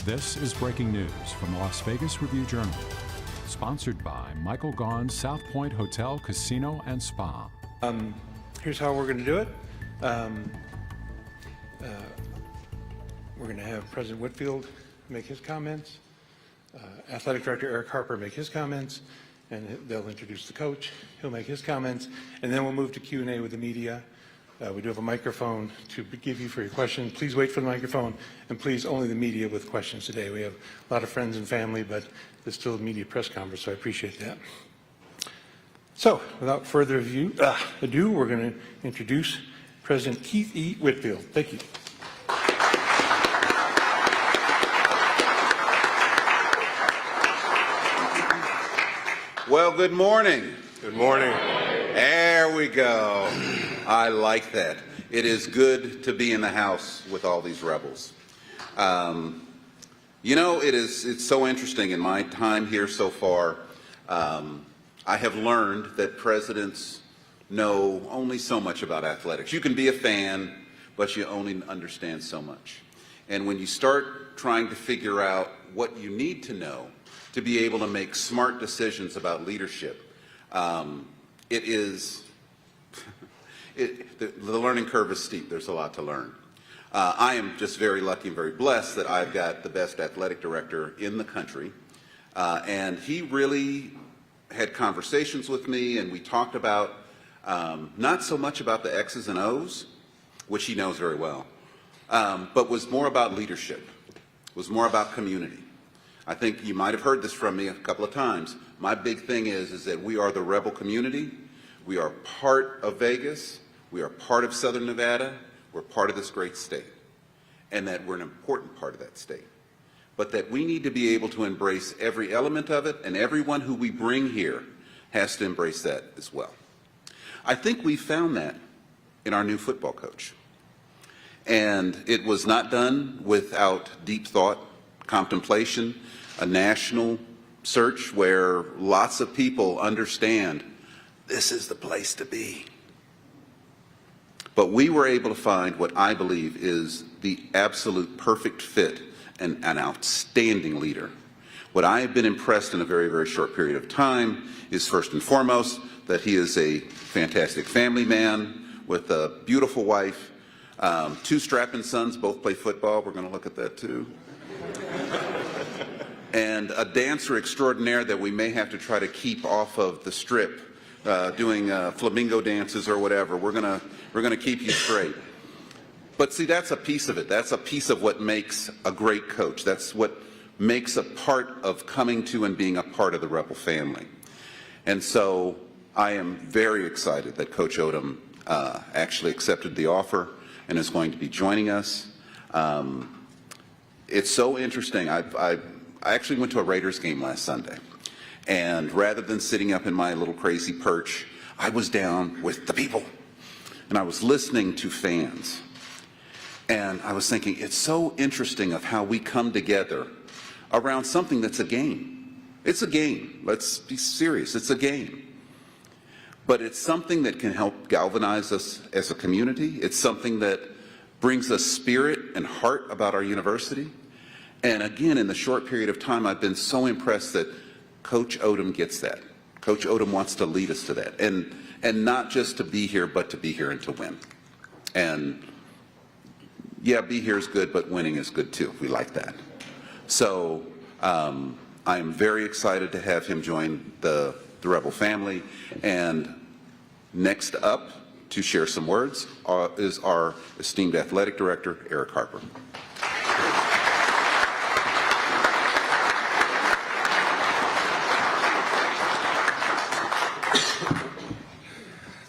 This is breaking news from the Las Vegas Review-Journal, sponsored by Michael Gaughan's South Point Hotel, Casino, and Spa. Here's how we're going to do it. We're going to have President Whitfield make his comments, Athletic Director Eric Harper make his comments, and they'll introduce the coach. He'll make his comments, and then we'll move to Q&A with the media. We do have a microphone to give you for your questions. Please wait for the microphone, and please only the media with questions today. We have a lot of friends and family, but there's still a media press conference, so I appreciate that. So, without further ado, we're going to introduce President Keith E. Whitfield. Thank you. Well, good morning. Good morning. There we go. I like that. It is good to be in the house with all these rebels. You know, it's so interesting in my time here so far. I have learned that presidents know only so much about athletics. You can be a fan, but you only understand so much. And when you start trying to figure out what you need to know to be able to make smart decisions about leadership, the learning curve is steep. There's a lot to learn. I am just very lucky and very blessed that I've got the best athletic director in the country, and he really had conversations with me, and we talked about not so much about the X's and O's, which he knows very well, but was more about leadership, was more about community. I think you might have heard this from me a couple of times. My big thing is that we are the rebel community. We are part of Vegas. We are part of Southern Nevada. We're part of this great state, and that we're an important part of that state. But that we need to be able to embrace every element of it, and everyone who we bring here has to embrace that as well. I think we found that in our new football coach. And it was not done without deep thought, contemplation, a national search where lots of people understand this is the place to be. But we were able to find what I believe is the absolute perfect fit and an outstanding leader. What I have been impressed in a very, very short period of time is first and foremost that he is a fantastic family man with a beautiful wife, two strapping sons, both play football. We're going to look at that too. And a dancer extraordinaire that we may have to try to keep off of the strip, doing flamingo dances or whatever. We're gonna keep you straight. But see, that's a piece of it. That's a piece of what makes a great coach. That's what makes a part of coming to and being a part of the Rebel family. And so I am very excited that Coach Odom actually accepted the offer and is going to be joining us. It's so interesting. I actually went to a Raiders game last Sunday, and rather than sitting up in my little crazy perch, I was down with the people, and I was listening to fans, and I was thinking, it's so interesting of how we come together around something that's a game. It's a game. Let's be serious. It's a game. But it's something that can help galvanize us as a community. It's something that brings us spirit and heart about our university. And again, in the short period of time, I've been so impressed that Coach Odom gets that. Coach Odom wants to lead us to that. And not just to be here, but to be here and to win. And yeah, be here is good, but winning is good too. We like that. So I am very excited to have him join the Rebel family. And next up to share some words is our esteemed athletic director, Eric Harper.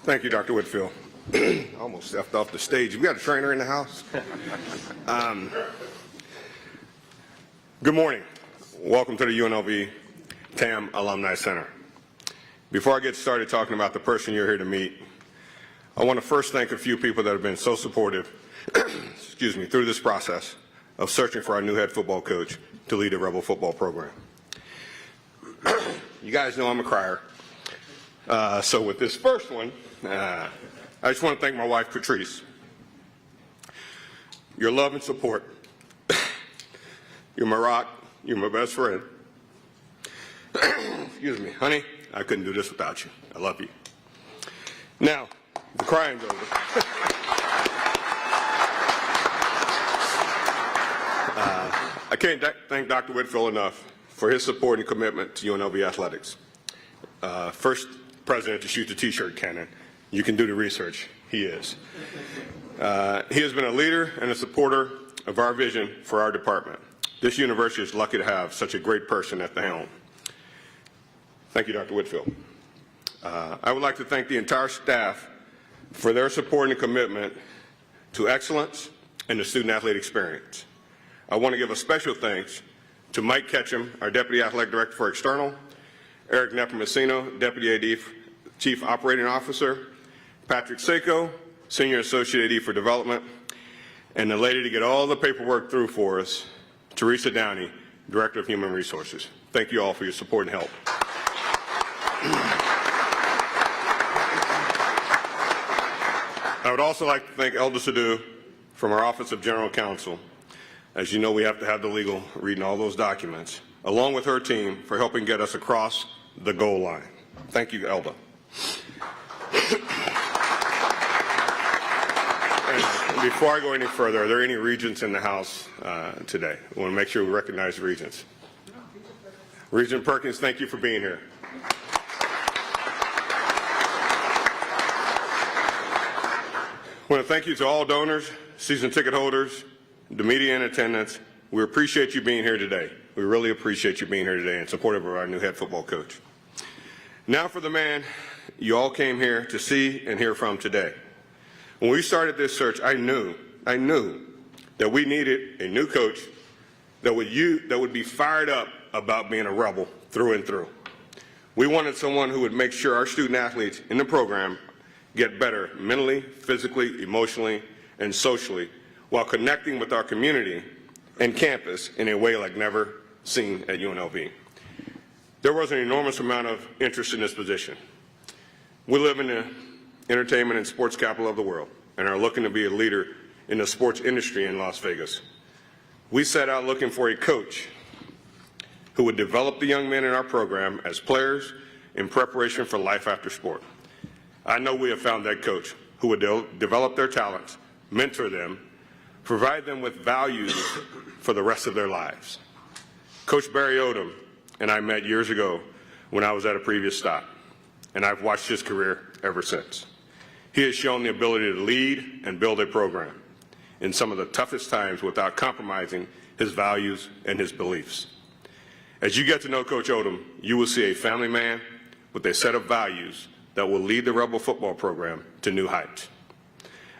Thank you, Dr. Whitfield. Almost stepped off the stage. We got a trainer in the house. Good morning. Welcome to the UNLV TAM Alumni Center. Before I get started talking about the person you're here to meet, I want to first thank a few people that have been so supportive excuse me, through this process of searching for our new head football coach to lead the Rebel football program. You guys know I'm a crier. So with this first one, I just want to thank my wife, Patrice. Your love and support You're my rock. You're my best friend. Excuse me. Honey, I couldn't do this without you. I love you. Now, the crying's over. I can't thank Dr. Whitfield enough for his support and commitment to UNLV athletics. First president to shoot the T-shirt cannon. You can do the research. He is. He has been a leader and a supporter of our vision for our department. This university is lucky to have such a great person at the helm. Thank you, Dr. Whitfield. I would like to thank the entire staff for their support and commitment to excellence and the student-athlete experience. I want to give a special thanks to Mike Ketchum, our Deputy Athletic Director for External, Eric Nepomuceno, Deputy AD Chief Operating Officer, Patrick Seiko, Senior Associate AD for Development, and the lady to get all the paperwork through for us, Teresa Downey, Director of Human Resources. Thank you all for your support and help. I would also like to thank Elder Sadu from our Office of General Counsel. As you know, we have to have the legal reading all those documents, along with her team for helping get us across the goal line. Thank you, Elda. And before I go any further, are there any regents in the house today? I want to make sure we recognize regents. Regent Perkins, thank you for being here. I want to thank you to all donors, season ticket holders, the media in attendance. We appreciate you being here today. We really appreciate you being here today in support of our new head football coach. Now for the man you all came here to see and hear from today. When we started this search, I knew that we needed a new coach that would be fired up about being a rebel through and through. We wanted someone who would make sure our student athletes in the program get better mentally, physically, emotionally, and socially while connecting with our community and campus in a way like never seen at UNLV. There was an enormous amount of interest in this position. We live in the entertainment and sports capital of the world and are looking to be a leader in the sports industry in Las Vegas. We set out looking for a coach who would develop the young men in our program as players in preparation for life after sport. I know we have found that coach who would develop their talents, mentor them, provide them with values for the rest of their lives. Coach Barry Odom and I met years ago when I was at a previous stop, and I've watched his career ever since. He has shown the ability to lead and build a program in some of the toughest times without compromising his values and his beliefs. As you get to know Coach Odom, you will see a family man with a set of values that will lead the Rebel football program to new heights.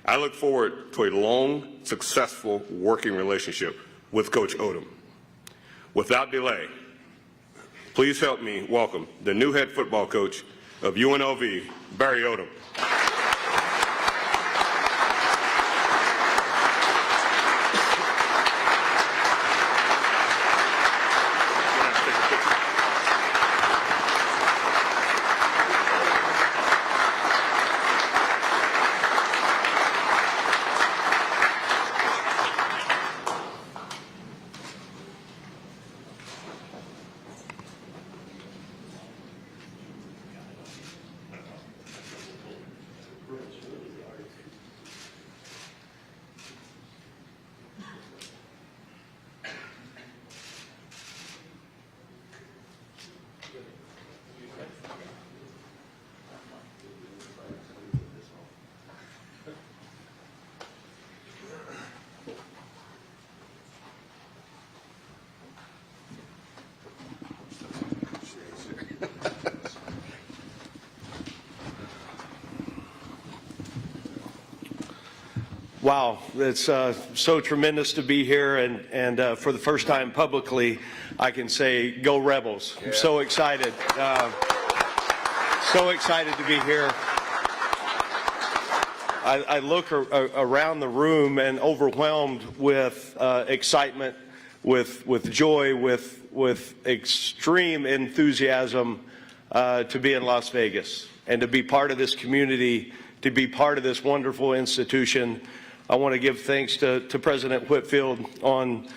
I look forward to a long, successful working relationship with Coach Odom. Without delay, please help me welcome the new head football coach of UNLV, Barry Odom. Wow, it's so tremendous to be here, and for the first time publicly, I can say, go Rebels. Yeah. I'm so excited. So excited to be here. I look around the room and overwhelmed with excitement, with joy, with extreme enthusiasm to be in Las Vegas and to be part of this community, to be part of this wonderful institution. I want to give thanks to President Whitfield on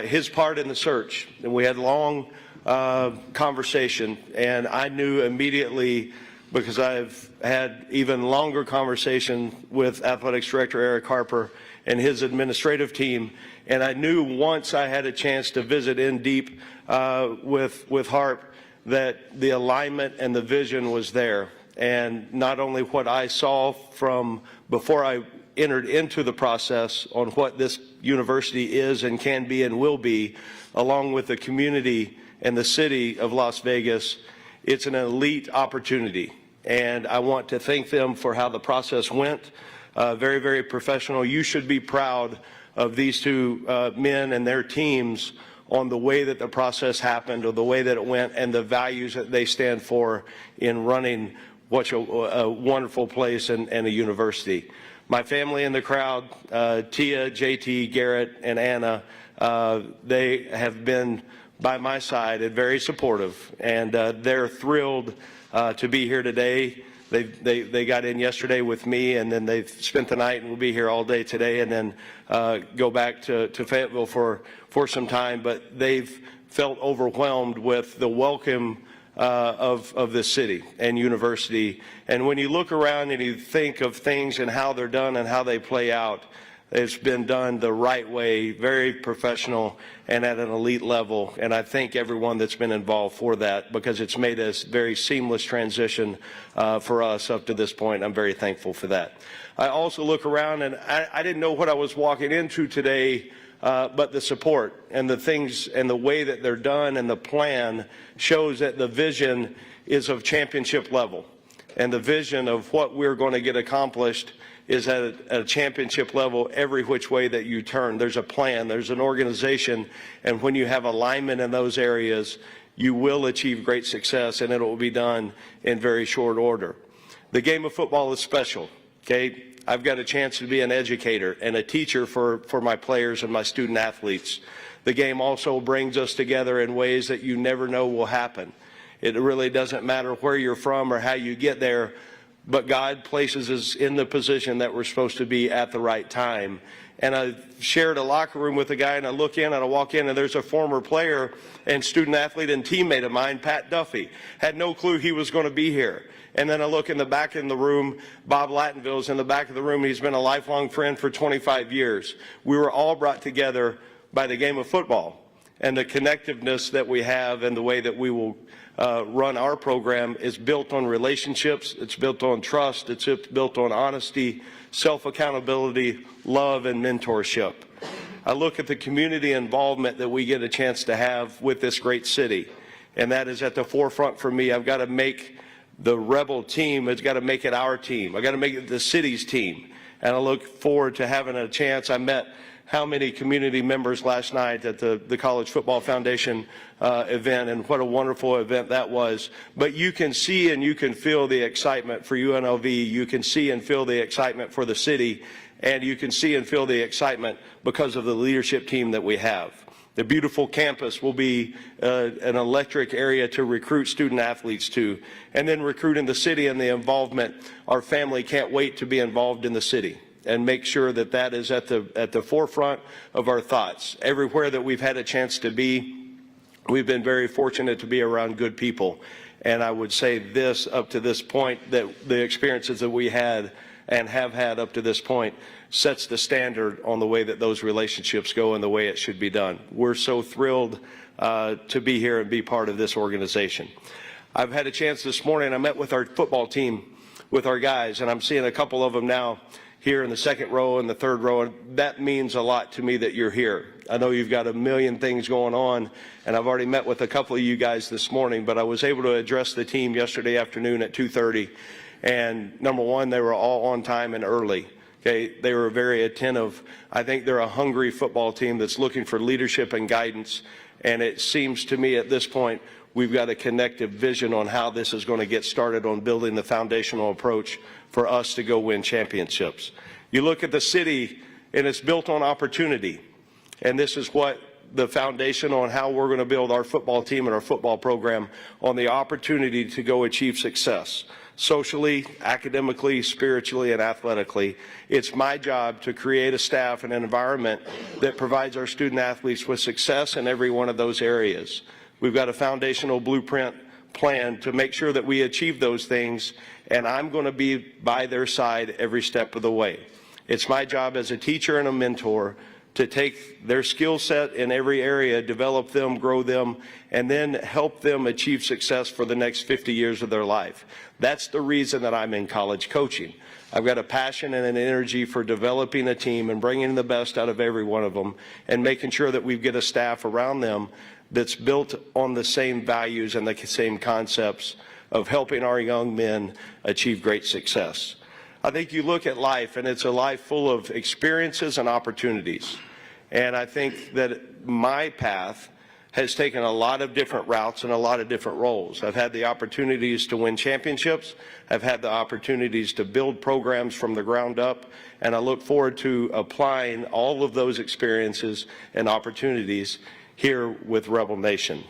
his part in the search. And we had long conversation, and I knew immediately, because I've had even longer conversation with Athletics Director Eric Harper and his administrative team, and I knew once I had a chance to visit in deep with Harp that the alignment and the vision was there. And not only what I saw from before I entered into the process on what this university is and can be and will be, along with the community and the city of Las Vegas, it's an elite opportunity. And I want to thank them for how the process went. Very, very professional. You should be proud of these two men and their teams on the way that the process happened, or the way that it went, and the values that they stand for in running what's a wonderful place and a university. My family in the crowd, Tia, JT, Garrett, and Anna, they have been by my side and very supportive, and they're thrilled to be here today. They got in yesterday with me, and then they've spent the night and will be here all day today, and then go back to Fayetteville for some time. But they've felt overwhelmed with the welcome of the city and university. And when you look around and you think of things and how they're done and how they play out, it's been done the right way, very professional and at an elite level. And I thank everyone that's been involved for that, because it's made a very seamless transition for us up to this point. I'm very thankful for that. I also look around, and I didn't know what I was walking into today, but the support and the things and the way that they're done and the plan shows that the vision is of championship level. And the vision of what we're going to get accomplished is at a championship level every which way that you turn. There's a plan, there's an organization, and when you have alignment in those areas, you will achieve great success, and it will be done in very short order. The game of football is special, okay? I've got a chance to be an educator and a teacher for my players and my student athletes. The game also brings us together in ways that you never know will happen. It really doesn't matter where you're from or how you get there, but God places us in the position that we're supposed to be at the right time. And I shared a locker room with a guy, and I look in and I walk in, and there's a former player and student athlete and teammate of mine, Pat Duffy. Had no clue he was going to be here. And then I look in the back in the room, Bob Lattenville's in the back of the room. He's been a lifelong friend for 25 years. We were all brought together by the game of football, and the connectiveness that we have and the way that we will run our program is built on relationships, it's built on trust, it's built on honesty, self-accountability, love, and mentorship. I look at the community involvement that we get a chance to have with this great city, and that is at the forefront for me. I've got to make the Rebel team, it's got to make it our team. I've got to make it the city's team, and I look forward to having a chance. I met how many community members last night at the College Football Foundation event, and what a wonderful event that was. But you can see and you can feel the excitement for UNLV. You can see and feel the excitement for the city, and you can see and feel the excitement because of the leadership team that we have. The beautiful campus will be an electric area to recruit student athletes to, and then recruiting the city and the involvement. Our family can't wait to be involved in the city and make sure that that is at the forefront of our thoughts. Everywhere that we've had a chance to be, we've been very fortunate to be around good people. And I would say this, up to this point, that the experiences that we had and have had up to this point sets the standard on the way that those relationships go and the way it should be done. We're so thrilled to be here and be part of this organization. I've had a chance this morning, I met with our football team, with our guys, and I'm seeing a couple of them now here in the second row and the third row, and that means a lot to me that you're here. I know you've got a million things going on, and I've already met with a couple of you guys this morning, but I was able to address the team yesterday afternoon at 2:30, and number one, they were all on time and early. Okay, they were very attentive. I think they're a hungry football team that's looking for leadership and guidance, and it seems to me at this point we've got a connective vision on how this is going to get started on building the foundational approach for us to go win championships. You look at the city, and it's built on opportunity, and this is what the foundation on how we're going to build our football team and our football program, on the opportunity to go achieve success. socially, academically, spiritually, and athletically. It's my job to create a staff and an environment that provides our student athletes with success in every one of those areas. We've got a foundational blueprint plan to make sure that we achieve those things, and I'm going to be by their side every step of the way. It's my job as a teacher and a mentor to take their skill set in every area, develop them, grow them, and then help them achieve success for the next 50 years of their life. That's the reason that I'm in college coaching. I've got a passion and an energy for developing a team and bringing the best out of every one of them and making sure that we get a staff around them that's built on the same values and the same concepts of helping our young men achieve great success. I think you look at life, and it's a life full of experiences and opportunities. And I think that my path has taken a lot of different routes and a lot of different roles. I've had the opportunities to win championships. I've had the opportunities to build programs from the ground up. And I look forward to applying all of those experiences and opportunities here with Rebel Nation.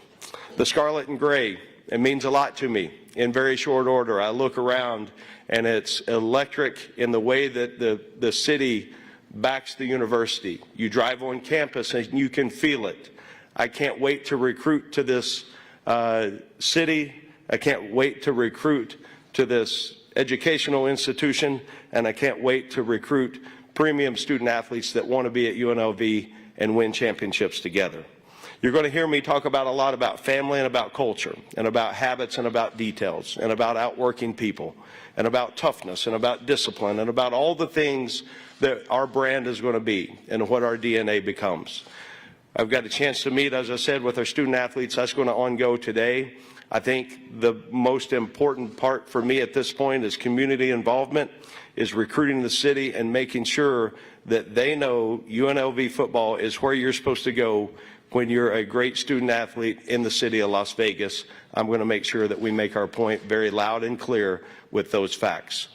The scarlet and gray, it means a lot to me. In very short order, I look around and it's electric in the way that the city backs the university. You drive on campus and you can feel it. I can't wait to recruit to this city. I can't wait to recruit to this educational institution, and I can't wait to recruit premium student athletes that want to be at UNLV and win championships together. You're going to hear me talk about a lot about family and about culture and about habits and about details and about outworking people and about toughness and about discipline and about all the things that our brand is going to be and what our DNA becomes. I've got a chance to meet, as I said, with our student athletes. That's going to ongo today. I think the most important part for me at this point is community involvement, is recruiting the city and making sure that they know UNLV football is where you're supposed to go when you're a great student athlete in the city of Las Vegas. I'm going to make sure that we make our point very loud and clear with those facts.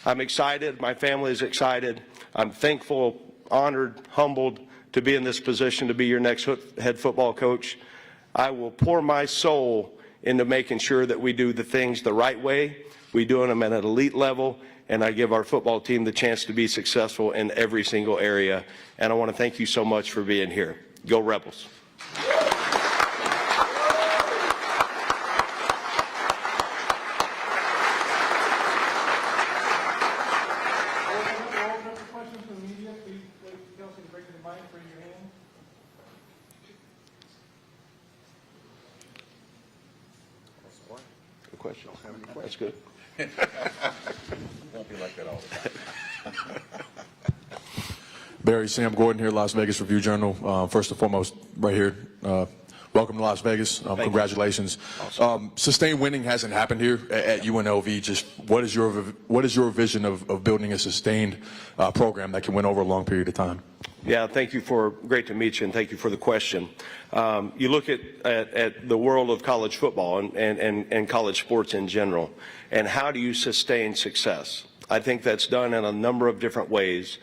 I'm excited. My family is excited. I'm thankful, honored, humbled to be in this position to be your next head football coach. I will pour my soul into making sure that we do the things the right way. We do them at an elite level, and I give our football team the chance to be successful in every single area. And I want to thank you so much for being here. Go Rebels. Good question. That's good. Won't be like that all the time. Barry, Sam Gordon here, Las Vegas Review-Journal. First and foremost, right here, welcome to Las Vegas. Congratulations. Awesome. Sustained winning hasn't happened here at UNLV. Just what is your vision of building a sustained program that can win over a long period of time? Yeah, great to meet you, and thank you for the question. You look at the world of college football and college sports in general, and how do you sustain success? I think that's done in a number of different ways.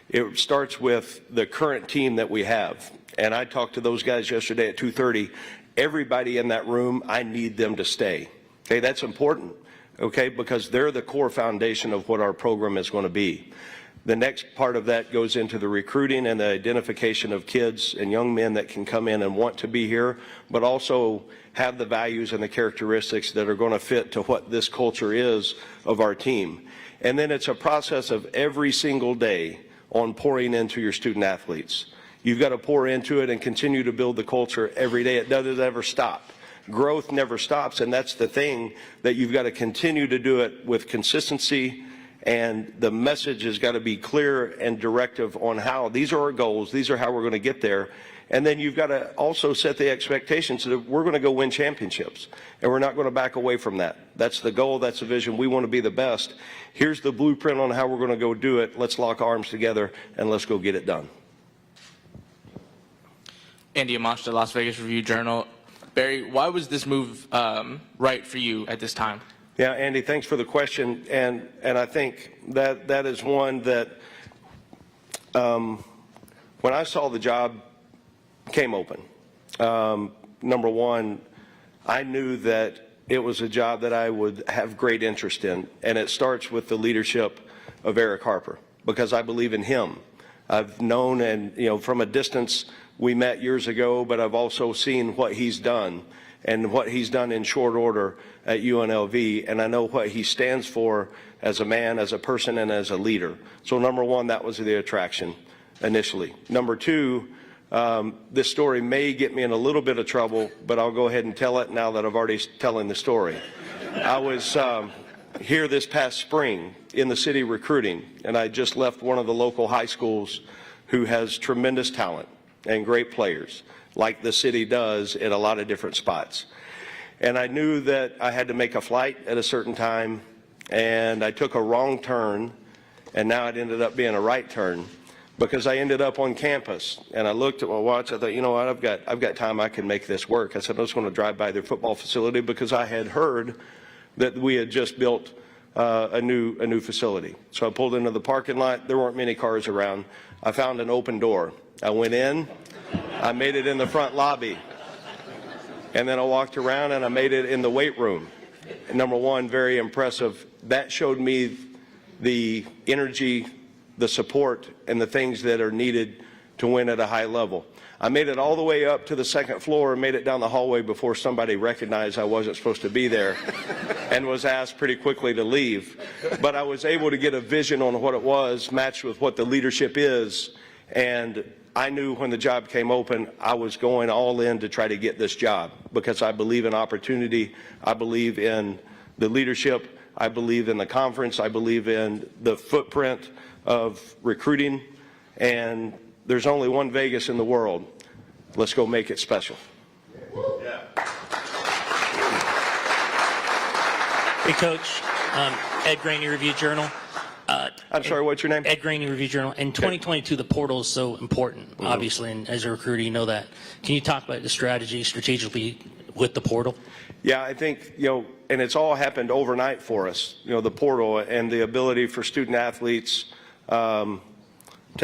It starts with the current team that we have, and I talked to those guys yesterday at 2:30. Everybody in that room, I need them to stay. Okay, that's important, okay, because they're the core foundation of what our program is going to be. The next part of that goes into the recruiting and the identification of kids and young men that can come in and want to be here, but also have the values and the characteristics that are going to fit to what this culture is of our team. And then it's a process of every single day on pouring into your student athletes. You've got to pour into it and continue to build the culture every day. It doesn't ever stop. Growth never stops, and that's the thing, that you've got to continue to do it with consistency, and the message has got to be clear and directive on how these are our goals, these are how we're going to get there. And then you've got to also set the expectations that we're going to go win championships, and we're not going to back away from that. That's the goal, that's the vision. We want to be the best. Here's the blueprint on how we're going to go do it. Let's lock arms together and let's go get it done. Andy Amash, Las Vegas Review-Journal. Barry, why was this move right for you at this time? Yeah, Andy, thanks for the question, and I think that is one that when I saw the job came open, number one, I knew that it was a job that I would have great interest in. And it starts with the leadership of Eric Harper, because I believe in him. I've known, and from a distance, we met years ago, but I've also seen what he's done and what he's done in short order at UNLV, and I know what he stands for as a man, as a person, and as a leader. So number one, that was the attraction initially. Number two, this story may get me in a little bit of trouble, but I'll go ahead and tell it now that I've already telling the story. I was here this past spring in the city recruiting, and I just left one of the local high schools who has tremendous talent and great players, like the city does at a lot of different spots. And I knew that I had to make a flight at a certain time, and I took a wrong turn, and now it ended up being a right turn, because I ended up on campus. And I looked at my watch. I thought, you know what, I've got time. I can make this work. I said, I was going to drive by their football facility, because I had heard that we had just built a new facility. So I pulled into the parking lot. There weren't many cars around. I found an open door. I went in. I made it in the front lobby. And then I walked around and I made it in the weight room. And number one, very impressive. That showed me the energy, the support, and the things that are needed to win at a high level. I made it all the way up to the second floor and made it down the hallway before somebody recognized I wasn't supposed to be there and was asked pretty quickly to leave. But I was able to get a vision on what it was, matched with what the leadership is, and I knew when the job came open, I was going all in to try to get this job, because I believe in opportunity, I believe in the leadership, I believe in the conference, I believe in the footprint of recruiting, and there's only one Vegas in the world. Let's go make it special. Yeah. Hey, Coach. Ed Graney, Review-Journal. I'm sorry, what's your name? Ed Graney, Review-Journal. In 2022, the portal is so important, obviously, and as a recruiter, you know that. Can you talk about the strategically with the portal? Yeah, I think, and it's all happened overnight for us, the portal and the ability for student athletes to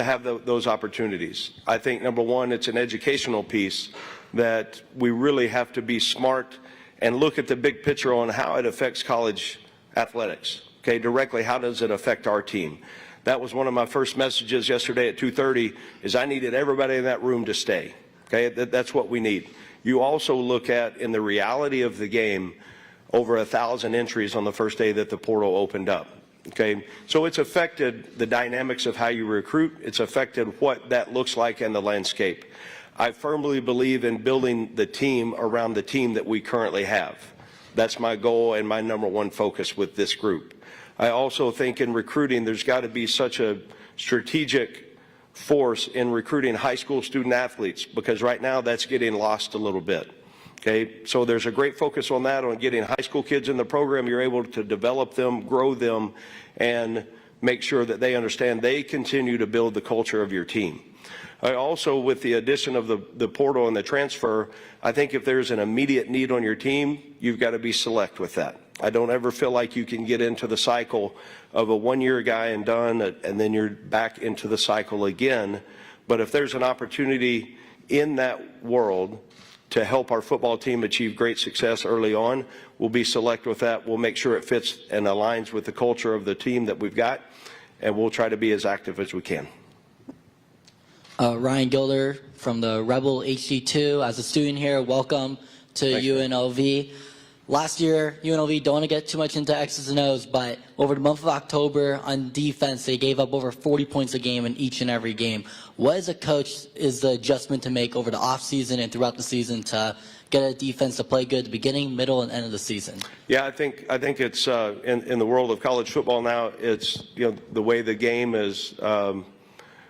have those opportunities. I think, number one, it's an educational piece that we really have to be smart and look at the big picture on how it affects college athletics. Okay, directly, how does it affect our team? That was one of my first messages yesterday at 2:30, is I needed everybody in that room to stay. Okay, that's what we need. You also look at, in the reality of the game, over 1,000 entries on the first day that the portal opened up. Okay, so it's affected the dynamics of how you recruit. It's affected what that looks like in the landscape. I firmly believe in building the team around the team that we currently have. That's my goal and my number one focus with this group. I also think in recruiting, there's got to be such a strategic force in recruiting high school student athletes, because right now that's getting lost a little bit. Okay, so there's a great focus on that, on getting high school kids in the program. You're able to develop them, grow them, and make sure that they understand they continue to build the culture of your team. I also, with the addition of the portal and the transfer, I think if there's an immediate need on your team, you've got to be select with that. I don't ever feel like you can get into the cycle of a one-year guy and done, and then you're back into the cycle again. But if there's an opportunity in that world to help our football team achieve great success early on, we'll be select with that. We'll make sure it fits and aligns with the culture of the team that we've got, and we'll try to be as active as we can. Ryan Gilder from the Rebel HD2. As a student here, welcome to UNLV. Last year, UNLV, don't want to get too much into X's and O's, but over the month of October on defense, they gave up over 40 points a game in each and every game. What, as a coach, is the adjustment to make over the offseason and throughout the season to get a defense to play good at the beginning, middle, and end of the season? Yeah, I think it's in the world of college football now, it's the way the game is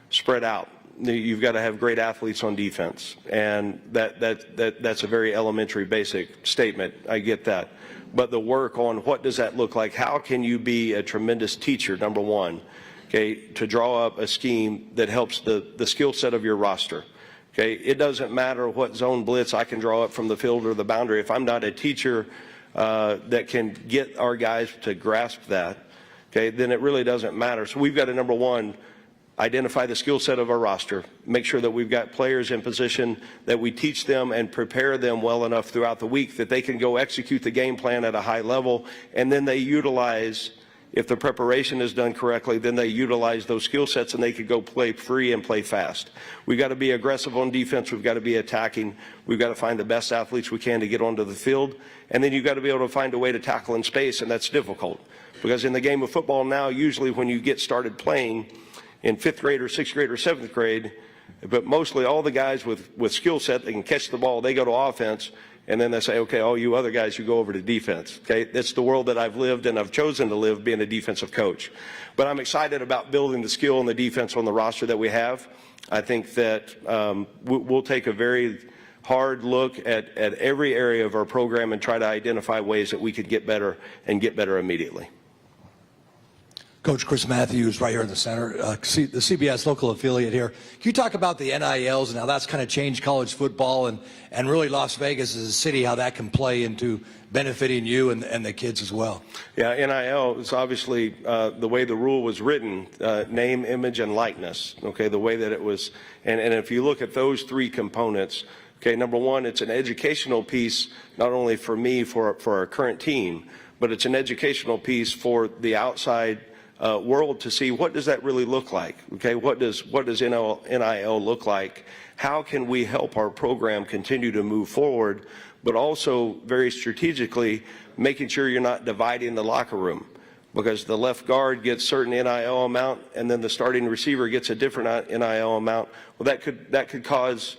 spread out. You've got to have great athletes on defense, and that's a very elementary, basic statement. I get that. But the work on what does that look like? How can you be a tremendous teacher, number one, okay, to draw up a scheme that helps the skill set of your roster? Okay, it doesn't matter what zone blitz I can draw up from the field or the boundary. If I'm not a teacher that can get our guys to grasp that, okay, then it really doesn't matter. So we've got to, number one, identify the skill set of our roster, make sure that we've got players in position, that we teach them and prepare them well enough throughout the week that they can go execute the game plan at a high level, and then they utilize, if the preparation is done correctly, then they utilize those skill sets and they could go play free and play fast. We've got to be aggressive on defense. We've got to be attacking. We've got to find the best athletes we can to get onto the field. And then you've got to be able to find a way to tackle in space, and that's difficult. Because in the game of football now, usually when you get started playing in 5th grade or 6th grade or 7th grade, but mostly all the guys with skill set, they can catch the ball, they go to offense, and then they say, okay, all you other guys, you go over to defense. Okay, that's the world that I've lived and I've chosen to live, being a defensive coach. But I'm excited about building the skill and the defense on the roster that we have. I think that we'll take a very hard look at every area of our program and try to identify ways that we could get better and get better immediately. Coach Chris Matthews right here in the center, the CBS local affiliate here. Can you talk about the NILs and how that's kind of changed college football and really Las Vegas as a city, how that can play into benefiting you and the kids as well? Yeah, NIL is obviously the way the rule was written, name, image, and likeness, okay, the way that it was. And if you look at those three components, okay, number one, it's an educational piece, not only for me, for our current team, but it's an educational piece for the outside world to see what does that really look like. Okay, what does NIL look like? How can we help our program continue to move forward, but also very strategically making sure you're not dividing the locker room, because the left guard gets certain NIL amount and then the starting receiver gets a different NIL amount. Well, that could cause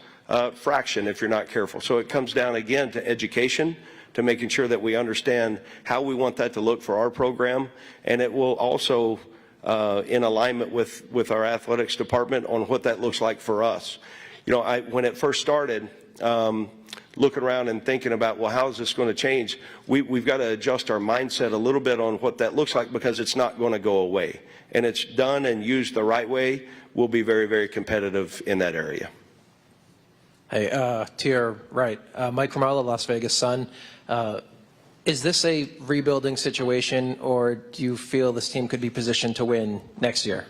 fraction if you're not careful. So it comes down again to education, to making sure that we understand how we want that to look for our program, and it will also in alignment with our athletics department on what that looks like for us. You know, when it first started, looking around and thinking about, well, how is this going to change? We've got to adjust our mindset a little bit on what that looks like, because it's not going to go away. And it's done and used the right way, we'll be very, very competitive in that area. Hey, to your right, Mike Romalo, Las Vegas Sun. Is this a rebuilding situation, or do you feel this team could be positioned to win next year?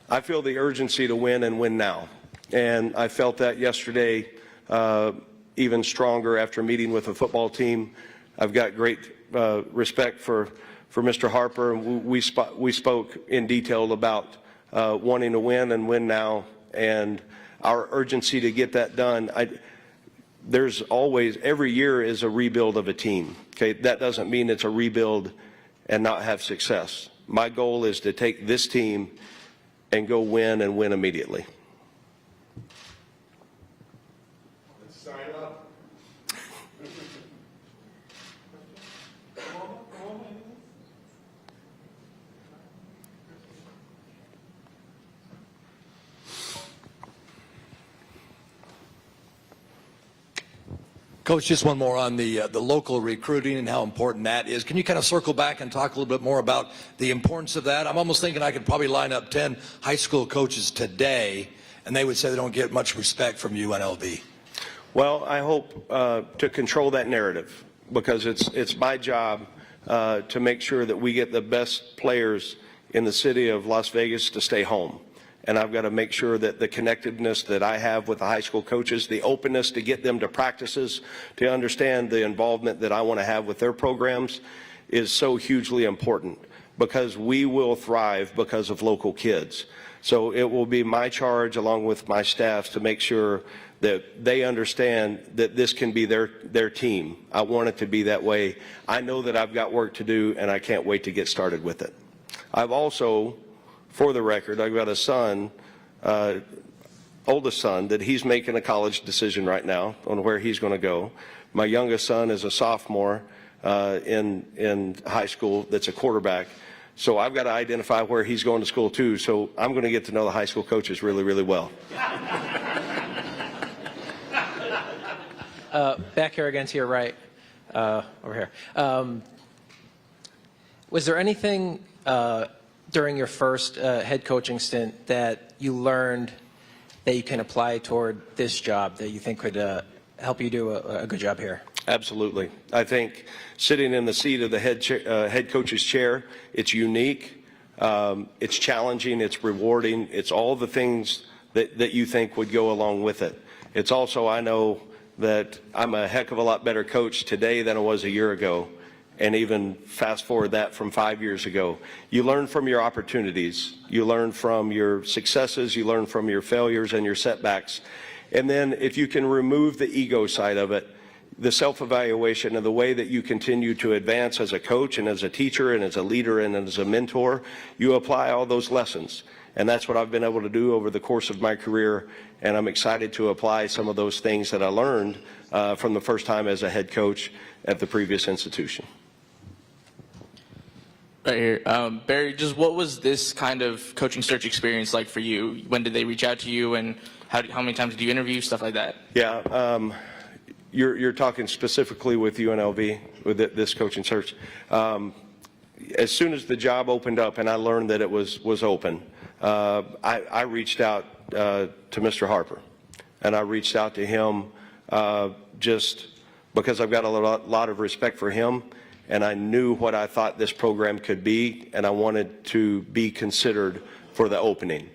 I feel the urgency to win and win now. And I felt that yesterday even stronger after meeting with the football team. I've got great respect for Mr. Harper. We spoke in detail about wanting to win and win now, and our urgency to get that done. There's always, every year is a rebuild of a team. Okay, that doesn't mean it's a rebuild and not have success. My goal is to take this team and go win and win immediately. Let's sign up. Coach, just one more on the local recruiting and how important that is. Can you kind of circle back and talk a little bit more about the importance of that? I'm almost thinking I could probably line up 10 high school coaches today, and they would say they don't get much respect from UNLV. Well, I hope to control that narrative, because it's my job to make sure that we get the best players in the city of Las Vegas to stay home. And I've got to make sure that the connectedness that I have with the high school coaches, the openness to get them to practices, to understand the involvement that I want to have with their programs, is so hugely important, because we will thrive because of local kids. So it will be my charge, along with my staff, to make sure that they understand that this can be their team. I want it to be that way. I know that I've got work to do, and I can't wait to get started with it. I've also, for the record, I've got a son, oldest son, that he's making a college decision right now on where he's going to go. My youngest son is a sophomore in high school that's a quarterback. So I've got to identify where he's going to school too. So I'm going to get to know the high school coaches really, really well. Back here again to your right, over here. Was there anything during your first head coaching stint that you learned that you can apply toward this job that you think could help you do a good job here? Absolutely. I think sitting in the seat of the head coach's chair, it's unique, It's challenging, it's rewarding, it's all the things that you think would go along with it. It's also, I know that I'm a heck of a lot better coach today than I was a year ago, and even fast forward that from 5 years ago. You learn from your opportunities, you learn from your successes, you learn from your failures and your setbacks. And then if you can remove the ego side of it, the self-evaluation and the way that you continue to advance as a coach and as a teacher and as a leader and as a mentor, you apply all those lessons. And that's what I've been able to do over the course of my career, and I'm excited to apply some of those things that I learned from the first time as a head coach at the previous institution. Right here. Barry, just what was this kind of coaching search experience like for you? When did they reach out to you, and how many times did you interview, stuff like that? Yeah, you're talking specifically with UNLV, with this coaching search. As soon as the job opened up and I learned that it was open, I reached out to Mr. Harper, and I reached out to him just because I've got a lot of respect for him, and I knew what I thought this program could be, and I wanted to be considered for the opening.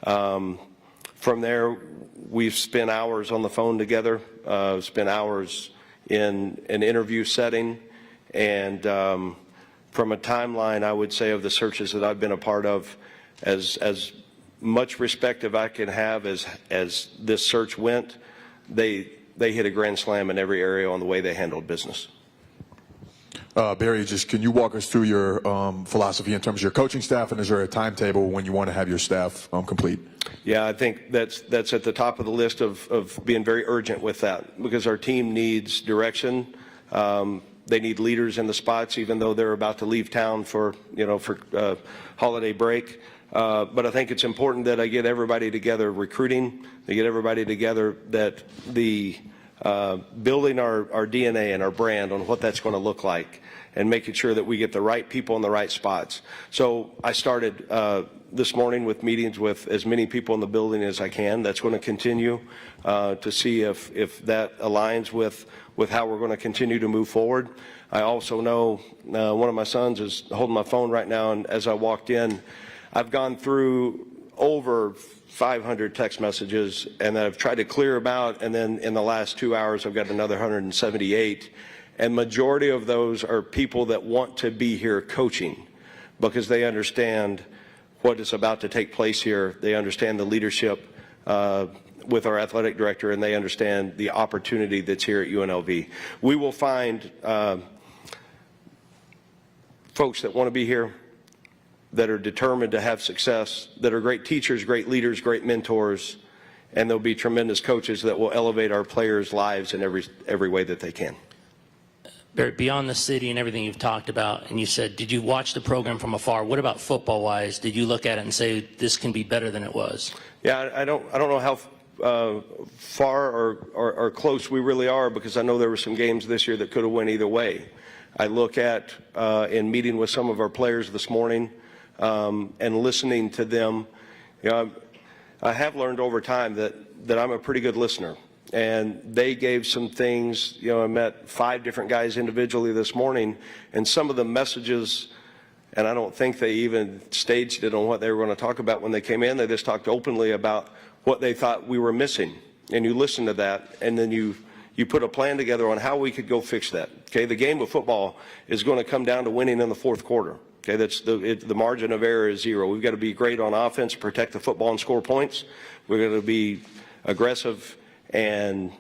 From there, we've spent hours on the phone together, spent hours in an interview setting, and from a timeline, I would say, of the searches that I've been a part of, as much respect as I can have as this search went, they hit a grand slam in every area on the way they handled business. Barry, just can you walk us through your philosophy in terms of your coaching staff, and is there a timetable when you want to have your staff complete? Yeah, I think that's at the top of the list of being very urgent with that, because our team needs direction. They need leaders in the spots, even though they're about to leave town for holiday break. But I think it's important that I get everybody together recruiting, to get everybody together, that the building our DNA and our brand on what that's going to look like, and making sure that we get the right people in the right spots. So I started this morning with meetings with as many people in the building as I can. That's going to continue to see if that aligns with how we're going to continue to move forward. I also know one of my sons is holding my phone right now, and as I walked in, I've gone through over 500 text messages, and I've tried to clear them out, and then in the last 2 hours I've got another 178, and majority of those are people that want to be here coaching because they understand what is about to take place here. They understand the leadership with our athletic director, and they understand the opportunity that's here at UNLV. We will find folks that want to be here, that are determined to have success, that are great teachers, great leaders, great mentors, and there'll be tremendous coaches that will elevate our players' lives in every way that they can. Barry, beyond the city and everything you've talked about, and you said, did you watch the program from afar? What about football-wise? Did you look at it and say this can be better than it was? Yeah, I don't know how far or close we really are, because I know there were some games this year that could have went either way. I look at in meeting with some of our players this morning, and listening to them, I have learned over time that I'm a pretty good listener. And they gave some things, I met 5 different guys individually this morning, and some of the messages, and I don't think they even staged it on what they were going to talk about when they came in. They just talked openly about what they thought we were missing. And you listen to that, and then you put a plan together on how we could go fix that. Okay, the game of football is going to come down to winning in the fourth quarter. Okay, that's the margin of error is 0. We've got to be great on offense, protect the football, and score points. We're going to be aggressive, and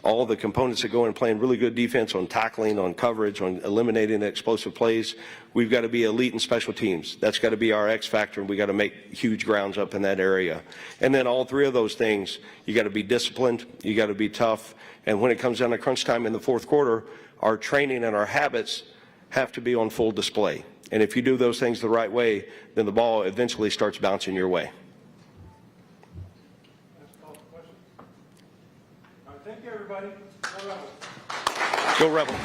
all the components that go in playing really good defense on tackling, on coverage, on eliminating the explosive plays. We've got to be elite in special teams. That's got to be our X factor, and we got to make huge grounds up in that area. And then all 3 of those things, you got to be disciplined, you got to be tough, and when it comes down to crunch time in the fourth quarter, our training and our habits have to be on full display. And if you do those things the right way, then the ball eventually starts bouncing your way. Thank you, everybody. Go Rebels. Go Rebels.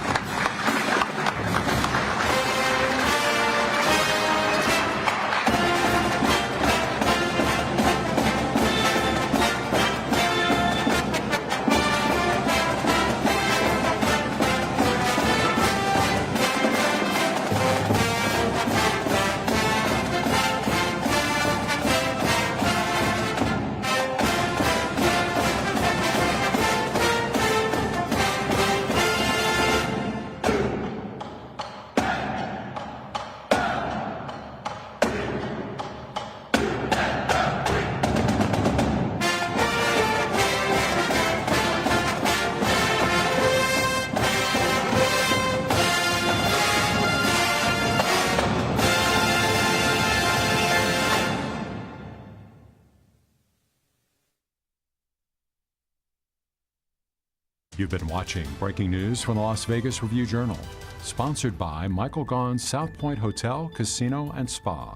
You've been watching breaking news from the Las Vegas Review-Journal, sponsored by Michael Gaughan's South Point Hotel, Casino, and Spa.